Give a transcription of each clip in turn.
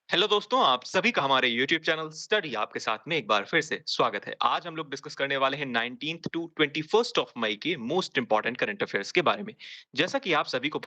Hello दोस्तों, आप सभी का हमारे यूट्यूब चैनल स्टडी आपके साथ में एक बार फिर से स्वागत है। आज हम लोग डिस्कस करने वाले हैं 19th to 21st of May के मोस्ट इंपॉर्टेंट करंट अफेयर्स के बारे में। जैसा कि आप सभी को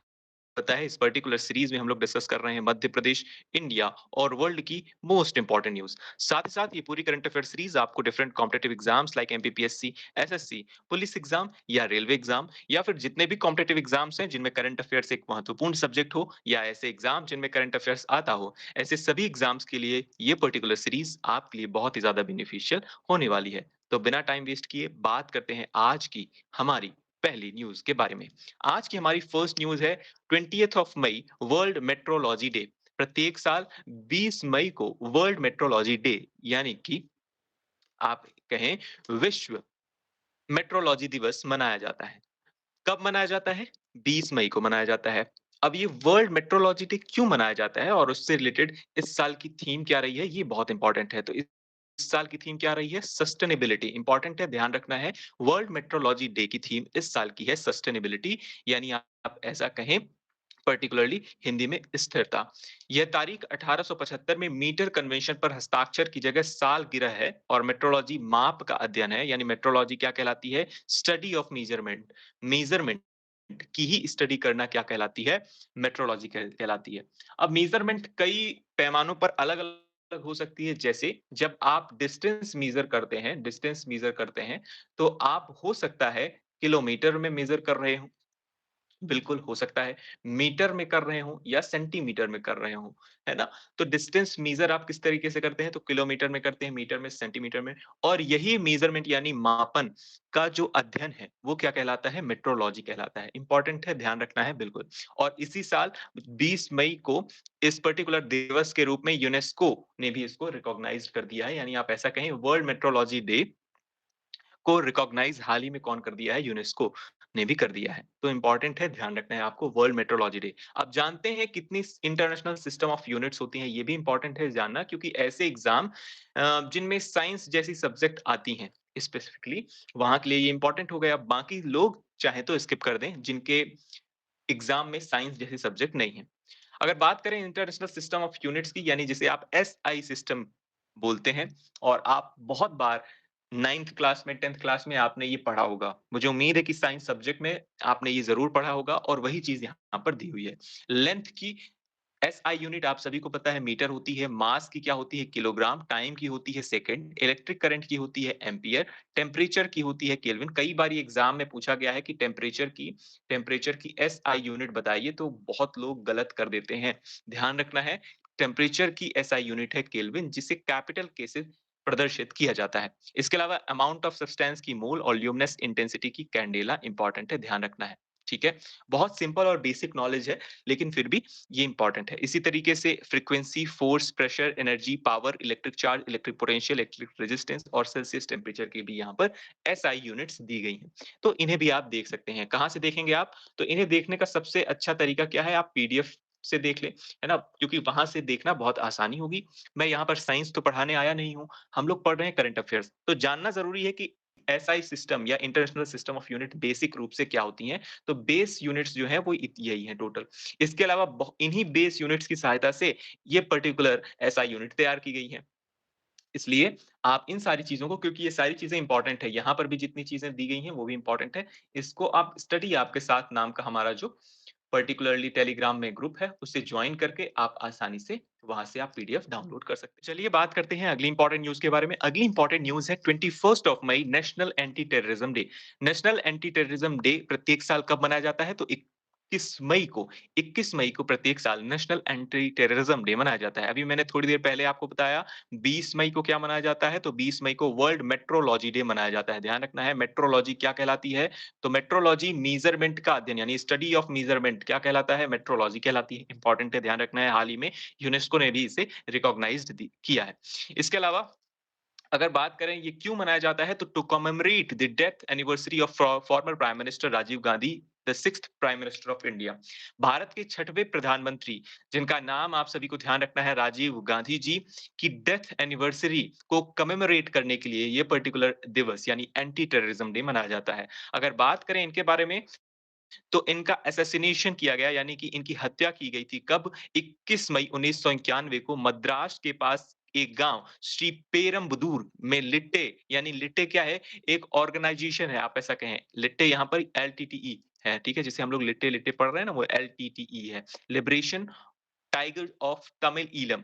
पता है, इस पर्टिकुलर सीरीज में हम लोग डिस्कस कर रहे हैं मध्य प्रदेश, इंडिया और वर्ल्ड की मोस्ट इंपॉर्टेंट न्यूज। साथ ही साथ ये पूरी करंट अफेयर सीरीज आपको different competitive exams like MPPSC, SSC, police exam या रेलवे एग्जाम या फिर जितने भी कॉम्पिटेटिव एग्जाम्स हैं जिनमें करंट अफेयर्स एक महत्वपूर्ण सब्जेक्ट हो या ऐसे एग्जाम जिनमें करंट अफेयर्स आता हो, ऐसे सभी एग्जाम्स के लिए ये पर्टिकुलर सीरीज आपके लिए बहुत ही ज्यादा बेनिफिशियल होने वाली है। तो बिना टाइम वेस्ट किए बात करते हैं आज की हमारी पहली न्यूज के बारे में। आज की हमारी फर्स्ट न्यूज है 20th of May, world metrology day. प्रत्येक साल 20 मई को वर्ल्ड मेट्रोलॉजी डे यानी कि आप कहें विश्व मेट्रोलॉजी दिवस मनाया जाता है। कब मनाया जाता है? 20 मई को मनाया जाता है। अब ये वर्ल्ड मेट्रोलॉजी डे क्यों मनाया जाता है और उससे रिलेटेड इस साल की थीम क्या रही है, ये बहुत इंपॉर्टेंट है। तो इस साल की थीम क्या रही है? सस्टेनेबिलिटी। इंपॉर्टेंट है, ध्यान रखना है। वर्ल्ड मेट्रोलॉजी डे की थीम इस साल की है सस्टेनेबिलिटी, यानी आप ऐसा कहें पर्टिकुलरली हिंदी में स्थिरता। यह तारीख 1875 में मीटर कन्वेंशन पर हस्ताक्षर की जगह साल गिरा है और मेट्रोलॉजी माप का अध्ययन है, यानी मेट्रोलॉजी क्या कहलाती है? Study of measurement. मेजरमेंट की ही स्टडी करना क्या कहलाती है? मेट्रोलॉजी कहलाती है। अब मेजरमेंट कई पैमानों पर अलग अलग हो सकती है। जैसे जब आप डिस्टेंस मेजर करते हैं तो आप हो सकता है किलोमीटर में मेजर कर रहे हो, बिल्कुल हो सकता है मीटर में कर रहे हों या सेंटीमीटर में कर रहे हों, है ना? तो डिस्टेंस मेज़र आप किस तरीके से करते हैं? तो किलोमीटर में करते हैं, मीटर में, सेंटीमीटर में। और यही मेज़रमेंट यानी मापन का जो अध्ययन है, वो क्या कहलाता है? मेट्रोलॉजी कहलाता है। इम्पोर्टेंट है, ध्यान रखना है बिल्कुल। और इसी साल 20 मई को इस पर्टिकुलर दिवस के रूप में यूनेस्को ने भी इसको रिकॉग्नाइज़्ड कर दिया है, यानी आप ऐसा कहें वर्ल्ड मेट्रोलॉजी डे को रिकॉग्नाइज हाल ही में कौन कर दिया है? यूनेस्को ने भी कर दिया है। तो इंपॉर्टेंट है, ध्यान रखना है आपको वर्ल्ड मेट्रोलॉजी डे। अब जानते हैं कितनी इंटरनेशनल सिस्टम ऑफ यूनिट्स होती हैं, ये भी इंपॉर्टेंट है जानना, क्योंकि ऐसे एग्जाम जिनमें साइंस जैसी सब्जेक्ट आती हैं स्पेसिफिकली, वहां के लिए ये इंपॉर्टेंट हो गया। बाकी लोग चाहे तो स्किप कर दें जिनके एग्जाम में साइंस जैसी सब्जेक्ट नहीं है। अगर बात करें इंटरनेशनल सिस्टम ऑफ यूनिट्स की, यानी जिसे आप एसआई सिस्टम बोलते हैं, और आप बहुत बार 9th क्लास में, 10th क्लास में आपने ये पढ़ा होगा। मुझे उम्मीद है कि साइंस सब्जेक्ट में आपने ये ज़रूर पढ़ा होगा और वही चीज़ यहाँ पर दी हुई है। लेंथ की एसआई यूनिट आप सभी को पता है मीटर होती है, मास की क्या होती है? किलोग्राम, टाइम की होती है सेकंड, इलेक्ट्रिक करंट की होती है एम्पीयर, टेम्परेचर की होती है केल्विन। कई बार ये एग्जाम में पूछा गया है कि टेम्परेचर की एसआई यूनिट बताइए, तो बहुत लोग गलत कर देते हैं। ध्यान रखना है, टेम्परेचर की एसआई यूनिट है केल्विन, जिसे कैपिटल के से प्रदर्शित किया जाता है। इसके अलावा अमाउंट ऑफ सब्सटेंस की मोल और ल्यूमिनस इंटेंसिटी की कैंडेला इंपॉर्टेंट है, ध्यान रखना है। ठीक है? बहुत सिंपल और बेसिक नॉलेज है, लेकिन फिर भी ये इंपॉर्टेंट है। इसी तरीके से frequency, force, pressure, energy, power, electric charge, electric potential, electric resistance और सेल्सियस टेम्परेचर की भी यहाँ पर एसआई यूनिट्स दी गई हैं। तो इन्हें भी आप देख सकते हैं। कहाँ से देखेंगे आप? तो इन्हें देखने का सबसे अच्छा तरीका क्या है? आप पीडीएफ से देख लें, है ना? क्योंकि वहां से देखना बहुत आसानी होगी। मैं यहाँ पर साइंस तो पढ़ाने आया नहीं हूँ, हम लोग पढ़ रहे हैं करंट अफेयर्स। तो जानना जरूरी है कि एसआई सिस्टम या international system of unit basic रूप से क्या होती हैं। तो बेस यूनिट्स जो है वो यही है टोटल। इसके अलावा इन्हीं बेस यूनिट्स की सहायता से ये पर्टिकुलर एसआई यूनिट तैयार की गई है। इसलिए आप इन सारी चीजों को, क्योंकि ये सारी चीजें इंपॉर्टेंट है, यहाँ पर भी जितनी चीजें दी गई हैं वो भी इंपॉर्टेंट है। इसको आप स्टडी आपके साथ नाम का हमारा जो पर्टिकुलरली टेलीग्राम में ग्रुप है, उससे ज्वाइन करके आप आसानी से वहां से आप पीडीएफ डाउनलोड कर सकते हैं। चलिए बात करते हैं अगली इंपॉर्टेंट न्यूज के बारे में। अगली इंपॉर्टेंट न्यूज है 21 of May, national anti terrorism day. National anti terrorism day प्रत्येक साल कब मनाया जाता है? तो 21 मई को प्रत्येक साल नेशनल एंटी टेररिज्म डे मनाया जाता है। अभी मैंने थोड़ी देर पहले आपको बताया 20 मई को क्या मनाया जाता है? तो 20 मई को वर्ल्ड मेट्रोलॉजी डे मनाया जाता है। ध्यान रखना है, मेट्रोलॉजी क्या कहलाती है? तो मेट्रोलॉजी मेजरमेंट का अध्ययन, यानी स्टडी ऑफ मेजरमेंट क्या कहलाता है? मेट्रोलॉजी कहलाती है। इंपॉर्टेंट है, ध्यान रखना है। हाल ही में यूनेस्को ने भी इसे रिकॉग्नाइज्ड किया है। इसके अलावा अगर बात करें ये क्यों मनाया जाता है, तो to commemorate the death anniversary of former prime minister Rajiv Gandhi, the sixth prime minister of India. Bharat के छठवें प्रधानमंत्री, जिनका नाम आप सभी को ध्यान रखना है, राजीव गांधी जी, की डेथ एनिवर्सरी को कमेमोरेट करने के लिए ये पर्टिकुलर दिवस यानी एंटी टेररिज्म डे मनाया जाता है। अगर बात करें इनके बारे में, तो इनका असैसिनेशन किया गया यानी कि इनकी हत्या की गई थी कब? 21 मई 1991 को मद्रास के पास एक गाँव श्री पेरम्बदूर में लिट्टे यानी लिट्टे क्या है? एक ऑर्गनाइज़ेशन है आप ऐसा कहें। लिट्टे यहाँ पर एलटीटीई है, ठीक है? जिसे हम लोग लिट्टे-लिट्टे पढ़ रहे हैं ना वो एलटीटीई है। Liberation tiger of Tamil Eelam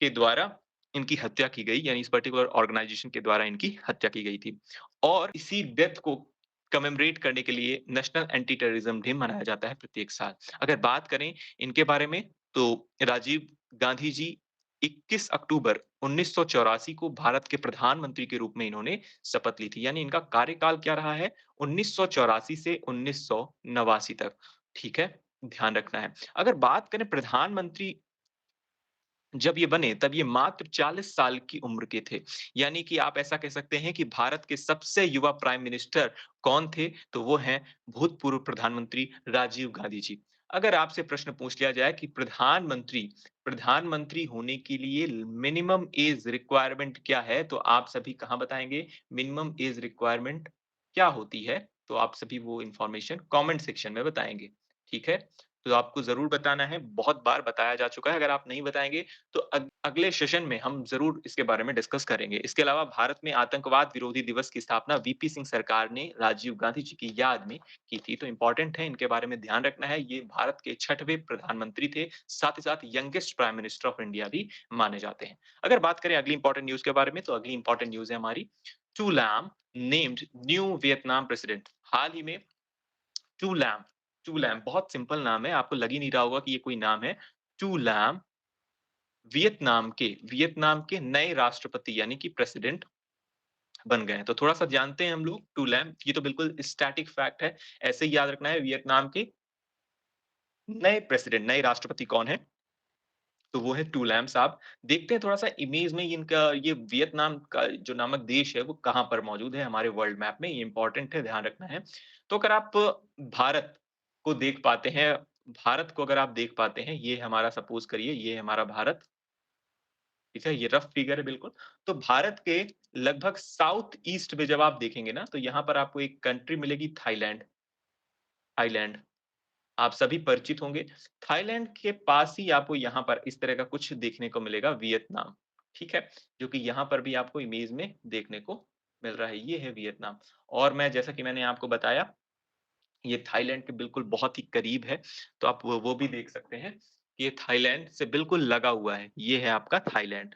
के द्वारा इनकी हत्या की गई यानी इस पर्टिकुलर ऑर्गनाइजेशन के द्वारा इनकी हत्या की गई थी। और इसी डेथ को कमेमोरेट करने के लिए नेशनल एंटी टेररिज्म डे मनाया जाता है प्रत्येक साल। अगर बात करें इनके बारे में तो राजीव गांधी जी 21 अक्टूबर 1984 को भारत के प्रधानमंत्री के रूप में इन्होंने शपथ ली थी। यानी इनका कार्यकाल क्या रहा है 1984 से 1989 तक। ठीक है? ध्यान रखना है। अगर बात करें प्रधानमंत्री जब ये बने तब ये मात्र 40 साल की उम्र के थे। यानी कि आप ऐसा कह सकते हैं कि भारत के सबसे युवा प्राइम मिनिस्टर कौन थे? तो वो हैं भूतपूर्व प्रधानमंत्री राजीव गांधी जी। अगर आपसे प्रश्न पूछ लिया जाए कि प्रधानमंत्री होने के लिए मिनिमम एज रिक्वायरमेंट क्या है? तो आप सभी कहाँ बताएँगे? मिनिमम एज रिक्वायरमेंट क्या होती है? तो आप सभी वो इन्फॉर्मेशन कमेंट सेक्शन में बताएँगे। ठीक है? तो आपको ज़रूर बताना है, बहुत बार बताया जा चुका है। अगर आप नहीं बताएँगे तो अगले सेशन में हम ज़रूर इसके बारे में डिस्कस करेंगे। इसके अलावा भारत में आतंकवाद विरोधी दिवस की स्थापना वीपी सिंह सरकार ने राजीव गांधी जी की याद में की थी, तो इम्पोर्टेंट है, इनके बारे में ध्यान रखना है। ये भारत के 6वें प्रधानमंत्री थे, साथ ही साथ youngest prime minister of India भी माने जाते हैं। अगर बात करें अगली इम्पोर्टेंट न्यूज़ के बारे में, तो अगली इम्पोर्टेंट न्यूज़ है हमारी, To Lam named new Vietnam president. हाल ही में टू लैम टू लैम बहुत सिंपल नाम है, आपको लग ही नहीं रहा होगा कि ये कोई नाम है। टू लैम वियतनाम के नए राष्ट्रपति यानी कि प्रेसिडेंट बन गए हैं। तो थोड़ा-सा जानते हैं हम लोग टू लैम, ये तो बिल्कुल स्टैटिक फैक्ट है। ऐसे ही याद रखना है वियतनाम के नए राष्ट्रपति कौन हैं? तो वो है टू लैम साहब। देखते हैं थोड़ा-सा इमेज में इनका ये वियतनाम का जो नामक देश है वो कहाँ पर मौजूद है हमारे वर्ल्ड मैप में, ये इम्पोर्टेंट है, ध्यान रखना है। तो अगर आप भारत को देख पाते हैं भारत को अगर आप देख पाते हैं, ये हमारा सपोज़ करिए ये है हमारा भारत। ठीक है? ये रफ फिगर है बिल्कुल। तो भारत के लगभग साउथ ईस्ट में जब आप देखेंगे ना, तो यहाँ पर आपको एक कंट्री मिलेगी थाईलैंड थाईलैंड। आप सभी परिचित होंगे। थाईलैंड के पास ही आपको यहाँ पर इस तरह का कुछ देखने को मिलेगा वियतनाम, ठीक है? जो कि यहाँ पर भी आपको इमेज में देखने को मिल रहा है, ये है वियतनाम। और मैं जैसा कि मैंने आपको बताया, ये थाईलैंड के बिल्कुल बहुत ही करीब है, तो आप वो भी देख सकते हैं। ये थाईलैंड से बिल्कुल लगा हुआ है, ये है आपका थाईलैंड।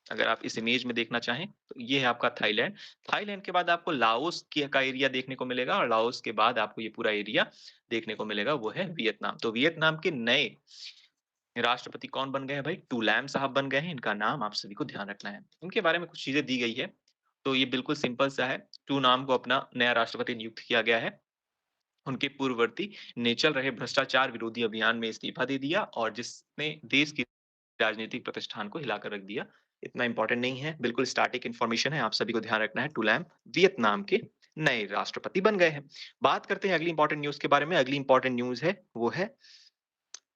अगर आप इस इमेज में देखना चाहें, तो ये है आपका थाईलैंड। थाईलैंड के बाद आपको लाओस के का एरिया देखने को मिलेगा और लाओस के बाद आपको ये पूरा एरिया देखने को मिलेगा, वो है वियतनाम। तो वियतनाम के नए राष्ट्रपति कौन बन गए हैं भाई? टू लैम साहब बन गए हैं, इनका नाम आप सभी को ध्यान रखना है। इनके बारे में कुछ चीज़ें दी गई है, तो ये बिल्कुल सिंपल सा है। टू नाम को अपना नया राष्ट्रपति नियुक्त किया गया है। उनके पूर्ववर्ती ने चल रहे भ्रष्टाचार विरोधी अभियान में इस्तीफा दे दिया और जिसने देश की राजनीतिक प्रतिष्ठान को हिलाकर रख दिया। इतना इम्पोर्टेंट नहीं है, बिल्कुल स्टैटिक इन्फॉर्मेशन है, आप सभी को ध्यान रखना है। टूलैम वियतनाम के नए राष्ट्रपति बन गए हैं। बात करते हैं अगली इम्पोर्टेंट न्यूज़ के बारे में। अगली इम्पोर्टेंट न्यूज़ है, वो है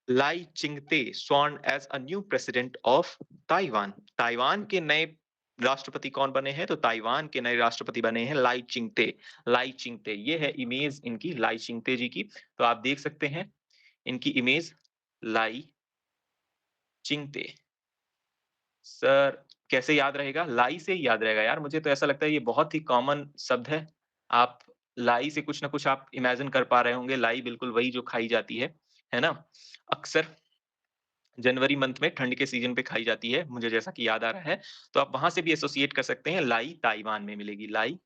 Lai Chingte sworn as a new president of Taiwan. Taiwan के नए राष्ट्रपति कौन बने हैं? तो ताइवान के नए राष्ट्रपति बने हैं लाई चिंगते। लाई चिंगते, ये है इमेज इनकी लाई चिंगते जी की। तो आप देख सकते हैं इनकी इमेज लाई चिंगते। सर कैसे याद रहेगा? लाई से ही याद रहेगा यार, मुझे तो ऐसा लगता है ये बहुत ही कॉमन शब्द है। आप लाई से कुछ ना कुछ आप इमेजिन कर पा रहे होंगे, लाई बिल्कुल वही जो खाई जाती है ना? अक्सर जनवरी मंथ में ठंड के सीज़न पे खाई जाती है, मुझे जैसा कि याद आ रहा है। तो आप वहाँ से भी एसोसिएट कर सकते हैं, लाई ताइवान में मिलेगी, लाई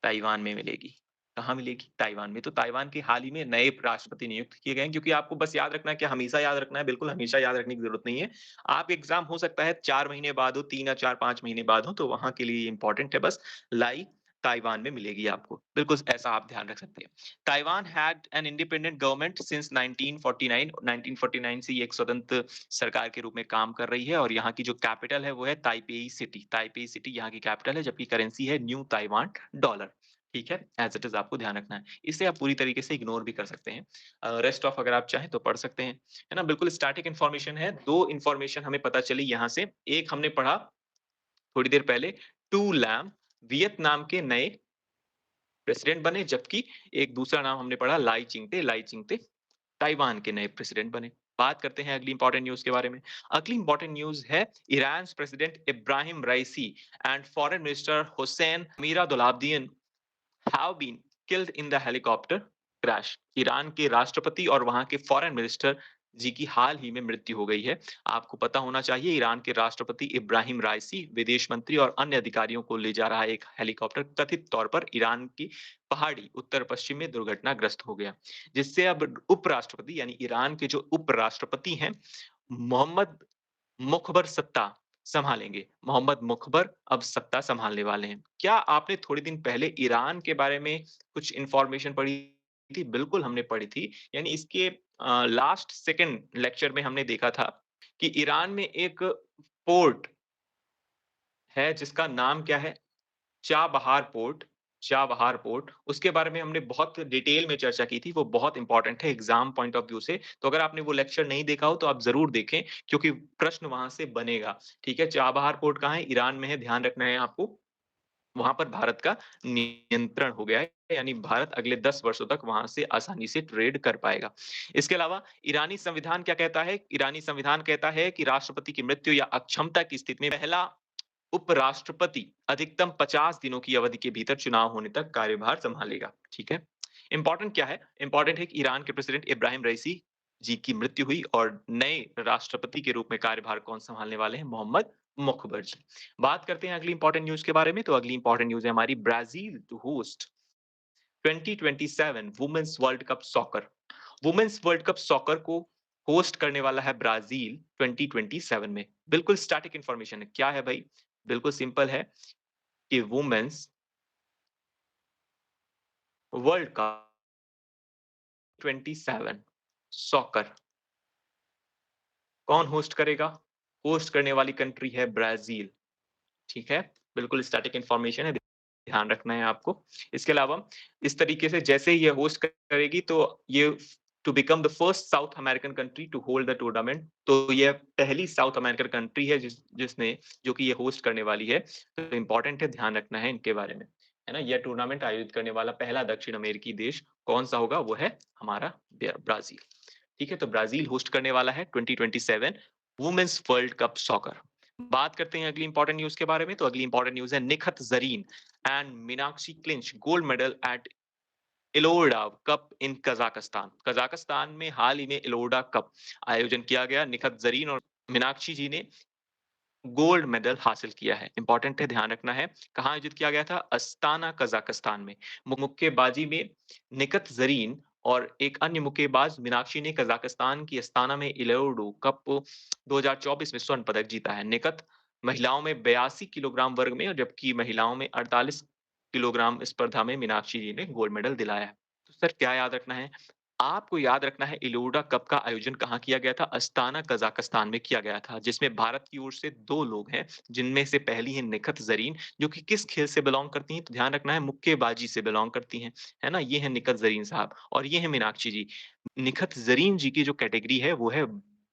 ताइवान में मिलेगी। कहाँ मिलेगी? ताइवान में। तो ताइवान के हाल ही में नए राष्ट्रपति नियुक्त किए गए हैं क्योंकि आपको बस याद रखना है कि हमेशा याद रखना है, बिल्कुल हमेशा याद रखने की ज़रूरत नहीं है। आप एग्ज़ाम हो सकता है 4 महीने बाद हो, 3 या 4-5 महीने बाद हो, तो वहाँ के लिए इम्पोर्टेंट है बस लाई ताइवान में मिलेगी आपको। बिल्कुल ऐसा आप ध्यान रख सकते हैं। Taiwan had an independent government since 1949 1949 से ये एक स्वतंत्र सरकार के रूप में काम कर रही है और यहाँ की जो कैपिटल है वो है ताइपेई सिटी। ताइपेई सिटी यहाँ की कैपिटल है जबकि करेंसी है न्यू ताइवान डॉलर। ठीक है? एज़ इट इज़ आपको ध्यान रखना है। इसे आप पूरी तरीके से इग्नोर भी कर सकते हैं। रेस्ट ऑफ अगर आप चाहें तो पढ़ सकते हैं। है ना? बिल्कुल स्टैटिक इन्फॉर्मेशन है। 2 इन्फॉर्मेशन हमें पता चली यहाँ से। एक हमने पढ़ा थोड़ी देर पहले, टू लैम वियतनाम के नए प्रेसिडेंट बने, जबकि एक दूसरा नाम हमने पढ़ा लाई चिंगते ताइवान के नए प्रेसिडेंट बने। बात करते हैं अगली इंपॉर्टेंट न्यूज़ के बारे में। अगली इंपॉर्टेंट न्यूज़ है Iran's president Ebrahim Raisi and foreign minister Hossein Amirabdollahian have been killed in the helicopter crash. Iran के राष्ट्रपति और वहां के फॉरेन मिनिस्टर जी की हाल ही में मृत्यु हो गई है। आपको पता होना चाहिए ईरान के राष्ट्रपति इब्राहिम राइसी विदेश मंत्री और अन्य अधिकारियों को ले जा रहा एक हेलीकॉप्टर कथित तौर पर ईरान की पहाड़ी उत्तर पश्चिम में दुर्घटनाग्रस्त हो गया, जिससे अब उपराष्ट्रपति यानी ईरान के जो उपराष्ट्रपति हैं मोहम्मद मुखबर सत्ता संभालेंगे। मोहम्मद मुखबर अब सत्ता संभालने वाले हैं। क्या आपने थोड़े दिन पहले ईरान के बारे में कुछ इन्फॉर्मेशन पढ़ी थी? बिल्कुल हमने पढ़ी थी। यानी इसके लास्ट सेकंड लेक्चर में हमने देखा था कि ईरान में एक पोर्ट है जिसका नाम क्या है? चाबहार पोर्ट, चाबहार पोर्ट, उसके बारे में हमने बहुत डिटेल में चर्चा की थी, वो बहुत इम्पोर्टेंट है एग्ज़ाम पॉइंट ऑफ व्यू से। तो अगर आपने वो लेक्चर नहीं देखा हो तो आप ज़रूर देखें क्योंकि प्रश्न वहाँ से बनेगा, ठीक है? चाबहार पोर्ट कहाँ है? ईरान में है, ध्यान रखना है आपको। वहाँ पर भारत का नियंत्रण हो गया है, यानी भारत अगले 10 वर्षों तक वहाँ से आसानी से ट्रेड कर पाएगा। इसके अलावा ईरानी संविधान क्या कहता है? ईरानी संविधान कहता है कि राष्ट्रपति की मृत्यु या अक्षमता की स्थिति में पहला उपराष्ट्रपति अधिकतम 50 दिनों की अवधि के भीतर चुनाव होने तक कार्यभार संभालेगा, ठीक है? इम्पोर्टेंट क्या है? इम्पोर्टेंट है कि ईरान के प्रेसिडेंट इब्राहिम रईसी जी की मृत्यु हुई और नए राष्ट्रपति के रूप में कार्यभार कौन संभालने वाले हैं? मोहम्मद मुखबर जी। बात करते हैं अगली इंपॉर्टेंट न्यूज़ के बारे में, तो अगली इंपॉर्टेंट न्यूज़ है हमारी Brazil to host 2027 women's world cup soccer. Women's world cup soccer को होस्ट करने वाला है ब्राज़ील 2027 में। बिल्कुल स्टैटिक इंफॉर्मेशन है। क्या है भाई? बिल्कुल सिंपल है कि वुमेन्स वर्ल्ड कप 27 सॉकर कौन होस्ट करेगा? होस्ट करने वाली कंट्री है ब्राज़ील, ठीक है? बिल्कुल स्टैटिक इंफॉर्मेशन है, ध्यान रखना है आपको। इसके अलावा इस तरीके से जैसे ही ये होस्ट करेगी तो ये to become the first South American country to hold the tournament, तो ये पहली साउथ अमेरिकन कंट्री है जिसने जो कि ये होस्ट करने वाली है। तो इम्पोर्टेंट है, ध्यान रखना है इनके बारे में, है ना? यह टूर्नामेंट आयोजित करने वाला पहला दक्षिण अमेरिकी देश कौन-सा होगा? वो है हमारा ब्राज़ील। ठीक है? तो ब्राज़ील होस्ट करने वाला है 2027 वुमेन्स वर्ल्ड कप सॉकर। बात करते हैं अगली इंपॉर्टेंट न्यूज़ के बारे में, तो अगली इंपॉर्टेंट न्यूज़ है Nikhat Zareen and Meenakshi clinch gold medal at Ellora cup in Kazakhstan. Kazakhstan में हाल ही में इलोरा कप आयोजन किया गया। निखत ज़रीन और मीनाक्षी जी ने गोल्ड मेडल हासिल किया है। इंपॉर्टेंट है, ध्यान रखना है। कहाँ आयोजित किया गया था? अस्ताना कजाकिस्तान में। मुक्केबाजी में निखत ज़रीन और एक अन्य मुक्केबाज मीनाक्षी ने कजाकिस्तान की अस्ताना में इलोरो कप 2024 में स्वर्ण पदक जीता है। निखत महिलाओं में 82 किलोग्राम वर्ग में और जबकि महिलाओं में 48 किलोग्राम स्पर्धा में मीनाक्षी जी ने गोल्ड मेडल दिलाया है। तो सर क्या याद रखना है? आपको याद रखना है इलोरा कप का आयोजन कहाँ किया गया था? अस्ताना कज़ाकस्तान में किया गया था, जिसमें भारत की ओर से 2 लोग हैं, जिनमें से पहली हैं निखत ज़रीन, जो कि किस खेल से बिलॉन्ग करती हैं? तो ध्यान रखना है मुक्केबाजी से बिलॉन्ग करती हैं, है ना? ये हैं निखत ज़रीन साहब और ये हैं मीनाक्षी जी। निखत ज़रीन जी की जो कैटेगरी है वो है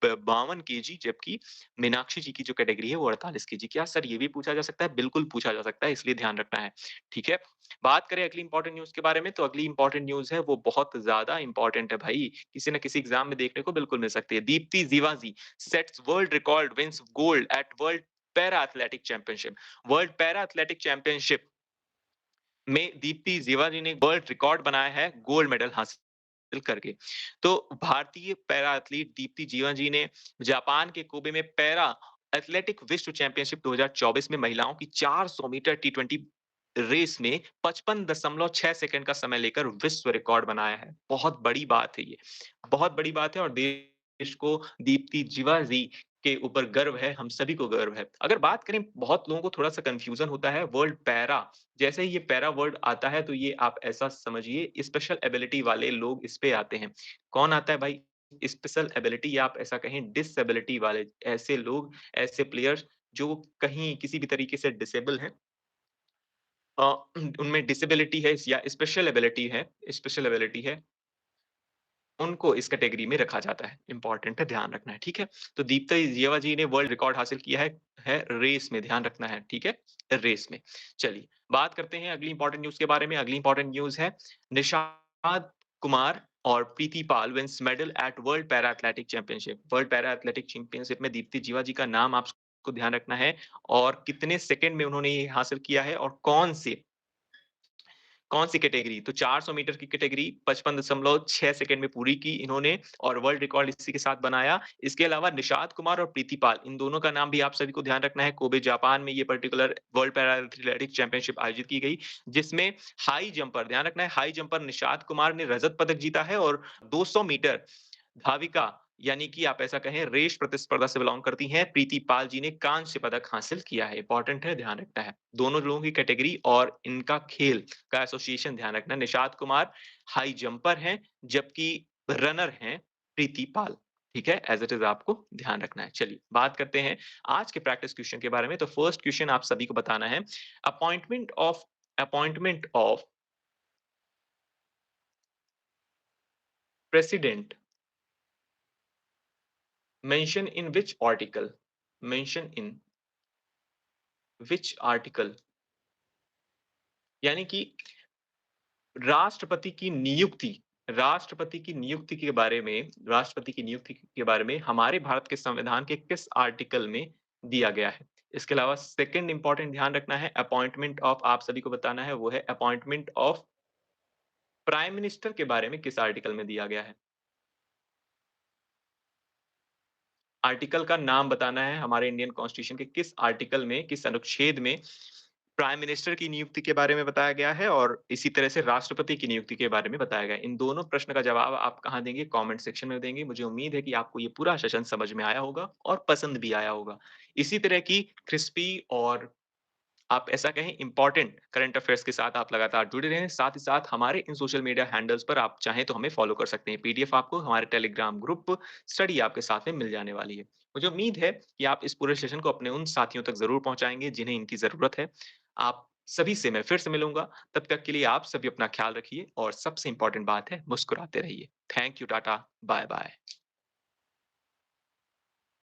ब 52 केजी, जबकि मीनाक्षी जी की जो कैटेगरी है वो 48 केजी। क्या सर ये भी पूछा जा सकता है? बिल्कुल पूछा जा सकता है, इसलिए ध्यान रखना है, ठीक है? बात करें अगली इंपॉर्टेंट न्यूज़ के बारे में, तो अगली इंपॉर्टेंट न्यूज़ है वो बहुत ज़्यादा इंपॉर्टेंट है भाई, किसी न किसी एग्ज़ाम में देखने को बिल्कुल मिल सकती है। दीप्ति ज़ीवाज़ी sets world record wins gold at world para athletic championship. World para athletic championship में दीप्ति ज़ीवाज़ी ने वर्ल्ड रिकॉर्ड बनाया है गोल्ड मेडल हासिल करके। तो भारतीय पैरा एथलीट दीप्ति जीवाजी ने जापान के कोबे में पैरा एथलेटिक विश्व चैंपियनशिप 2024 में महिलाओं की 400 मीटर टी20 रेस में 55.6 सेकंड का समय लेकर विश्व रिकॉर्ड बनाया है। बहुत बड़ी बात है ये। बहुत बड़ी बात है और देश को दीप्ति जीवाजी के ऊपर गर्व है, हम सभी को गर्व है। अगर बात करें बहुत लोगों को थोड़ा-सा कन्फ्यूज़न होता है वर्ल्ड पैरा, जैसे ही ये पैरा वर्ड आता है तो ये आप ऐसा समझिए स्पेशल एबिलिटी वाले लोग इस पे आते हैं। कौन आता है भाई? स्पेशल एबिलिटी या आप ऐसा कहें डिसेबिलिटी वाले ऐसे लोग, ऐसे प्लेयर्स जो कहीं किसी भी तरीके से डिसेबल हैं, अ, उनमें डिसेबिलिटी है या स्पेशल एबिलिटी है, उनको इस कैटेगरी में रखा जाता है। इम्पोर्टेंट है, ध्यान रखना है, ठीक है? तो दीप्ति ज़ियावा जी ने वर्ल्ड रिकॉर्ड हासिल किया है है रेस में, ध्यान रखना है, ठीक है? रेस में। चलिए, बात करते हैं अगली इंपॉर्टेंट न्यूज़ के बारे में। अगली इंपॉर्टेंट न्यूज़ है निशांत कुमार और Preeti Pal wins medal at world para athletic championship. World para athletic championship में दीप्ति जीवा जी का नाम आपको ध्यान रखना है और कितने सेकंड में उन्होंने ये हासिल किया है और कौन-सी कैटेगरी? तो 400 मीटर की कैटेगरी 55.6 सेकंड में पूरी की इन्होंने और वर्ल्ड रिकॉर्ड इसी के साथ बनाया। इसके अलावा निशात कुमार और प्रीति पाल, इन दोनों का नाम भी आप सभी को ध्यान रखना है। कोबे, जापान में ये particular world para athletics championship आयोजित की गई, जिसमें हाई जंपर ध्यान रखना है, हाई जंपर निशात कुमार ने रजत पदक जीता है और 200 मीटर धाविका यानी कि आप ऐसा कहें रेस प्रतिस्पर्धा से बिलॉन्ग करती हैं, प्रीति पाल जी ने कांस्य पदक हासिल किया है। इंपॉर्टेंट है, ध्यान रखना है। दोनों लोगों की कैटेगरी और इनका खेल का एसोसिएशन ध्यान रखना है। निशात कुमार हाई जंपर हैं, जबकि रनर हैं प्रीति पाल। ठीक है? एज़ इट इज़ आपको ध्यान रखना है। चलिए, बात करते हैं आज के प्रैक्टिस क्वेश्चन के बारे में। तो फर्स्ट क्वेश्चन आप सभी को बताना है, appointment of president mention in which article? Mention in which article? यानी कि राष्ट्रपति की नियुक्ति राष्ट्रपति की नियुक्ति के बारे में हमारे भारत के संविधान के किस आर्टिकल में दिया गया है? इसके अलावा सेकंड इंपॉर्टेंट ध्यान रखना है, अपॉइंटमेंट ऑफ आप सभी को बताना है, वो है अपॉइंटमेंट ऑफ प्राइम मिनिस्टर के बारे में किस आर्टिकल में दिया गया है? आर्टिकल का नाम बताना है हमारे इंडियन कॉन्स्टिट्यूशन के किस आर्टिकल में, किस अनुच्छेद में प्राइम मिनिस्टर की नियुक्ति के बारे में बताया गया है और इसी तरह से राष्ट्रपति की नियुक्ति के बारे में बताया गया है। इन दोनों प्रश्न का जवाब आप कहाँ देंगे? कमेंट सेक्शन में देंगे। मुझे उम्मीद है कि आपको ये पूरा सेशन समझ में आया होगा और पसंद भी आया होगा। इसी तरह की क्रिस्पी और आप ऐसा कहें इम्पोर्टेंट करंट अफेयर्स के साथ आप लगातार जुड़े रहें। साथ ही साथ हमारे इन सोशल मीडिया हैंडल्स पर आप चाहें तो हमें फॉलो कर सकते हैं। पीडीएफ आपको हमारे टेलीग्राम ग्रुप स्टडी आपके साथ में मिल जाने वाली है। मुझे उम्मीद है कि आप इस पूरे सेशन को अपने उन साथियों तक ज़रूर पहुँचाएँगे जिन्हें इनकी ज़रूरत है। आप सभी से मैं फिर से मिलूँगा। तब तक के लिए आप सभी अपना ख्याल रखिए और सबसे इम्पोर्टेंट बात है मुस्कुराते रहिए। Thank you, Tata, bye-bye.